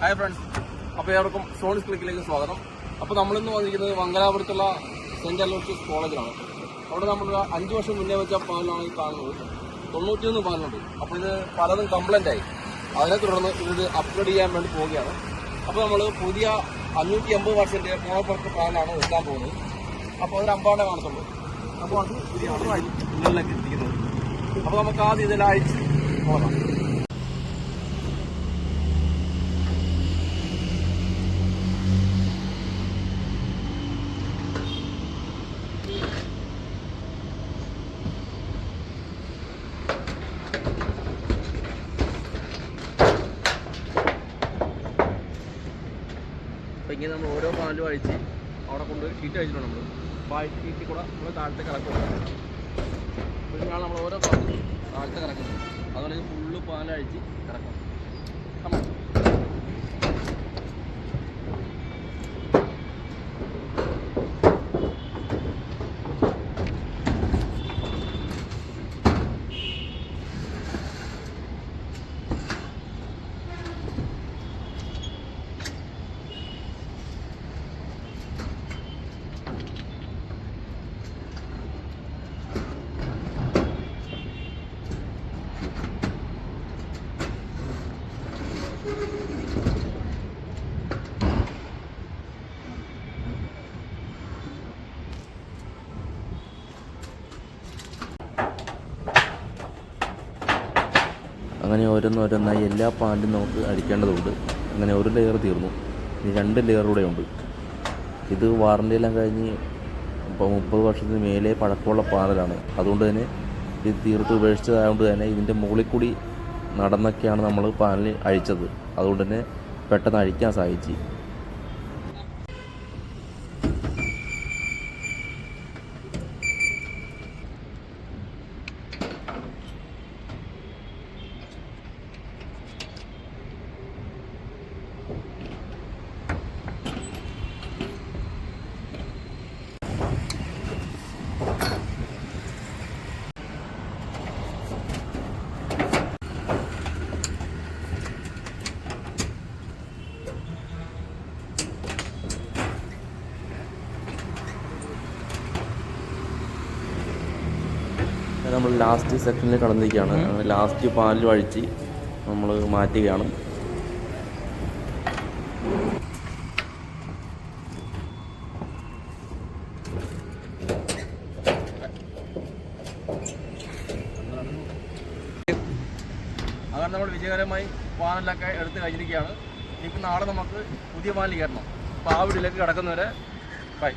Hi friends, അപ്പോൾ ഏവർക്കും സോണിസ് ക്ലിക്കിലേക്ക് സ്വാഗതം. അപ്പോൾ നമ്മളിന്ന് വന്നിരിക്കുന്നത് മംഗലാപുരത്തുള്ള സെൻറ് അലോഷ്യസ് കോളേജിലാണ്. അവിടെ നമ്മൾ 5 വർഷം മുന്നേ വെച്ച പാലാണ് ഈ കാണുന്നത്. 91 പാലുണ്ട്. അപ്പോൾ ഇത് പലതും കംപ്ലൈൻ്റ് ആയി. അതിനെ തുടർന്ന് ഇത് അപ്ഗ്രേഡ് ചെയ്യാൻ വേണ്ടി പോവുകയാണ്. അപ്പോൾ നമ്മൾ പുതിയ 580 വർഷത്തിൻ്റെ മോണോപ്പർക്ക് പാലാണ് വെക്കാൻ പോകുന്നത്. അപ്പോൾ അതൊരു അമ്പാടെ കാണത്തുള്ളൂ. അപ്പോൾ അത് ഉള്ളിലേക്ക് എത്തിക്കുന്നത്. അപ്പോൾ നമുക്ക് ആദ്യം ഇതിൽ അഴിച്ച് പോകാം. അപ്പോൾ ഇങ്ങനെ നമ്മൾ ഓരോ പാലും അഴിച്ച് അവിടെ കൊണ്ടുപോയി ഷീറ്റ് അഴിച്ചിട്ടുണ്ട്. നമ്മൾ അപ്പോൾ ആ ഷീറ്റിൽ കൂടെ നമ്മൾ താഴത്തേക്ക് ഇറക്കുന്നത്. ഇങ്ങനെയാണ് നമ്മൾ ഓരോ പാലും താഴത്തേക്ക് ഇറക്കുന്നത്. അതുപോലെ ഇത് ഫുള്ള് പാലഴിച്ച് ഇറക്കണം. അങ്ങനെ ഓരോന്നോരോന്നായി എല്ലാ പാലും നമുക്ക് അടിക്കേണ്ടതുണ്ട്. അങ്ങനെ ഒരു ലെയർ തീർന്നു. ഇനി 2 ലെയർ കൂടെ ഉണ്ട്. ഇത് വാറണ്ടിയെല്ലാം കഴിഞ്ഞ് ഇപ്പോൾ 30 വർഷത്തിന് മേലെ പഴക്കമുള്ള പാനലാണ്. അതുകൊണ്ട് തന്നെ ഇത് തീർത്ത് ഉപേക്ഷിച്ചതായതുകൊണ്ട് തന്നെ ഇതിൻ്റെ മുകളിൽ കൂടി നടന്നൊക്കെയാണ് നമ്മൾ പാനൽ അഴിച്ചത്. അതുകൊണ്ട് തന്നെ പെട്ടെന്ന് അഴിക്കാൻ സാധിച്ചു. നമ്മൾ ലാസ്റ്റ് സെക്ഷനിൽ കടന്നിരിക്കുകയാണ്. ലാസ്റ്റ് പാലിൽ അഴിച്ച് നമ്മൾ മാറ്റുകയാണ്. അങ്ങനെ നമ്മൾ വിജയകരമായി പാനലൊക്കെ എടുത്ത് കഴിഞ്ഞിരിക്കുകയാണ്. ഇനിയിപ്പോൾ നാളെ നമുക്ക് പുതിയ പാലിൽ കയറണം. അപ്പോൾ ആ വീട്ടിലേക്ക് കിടക്കുന്നവരെ ബൈ.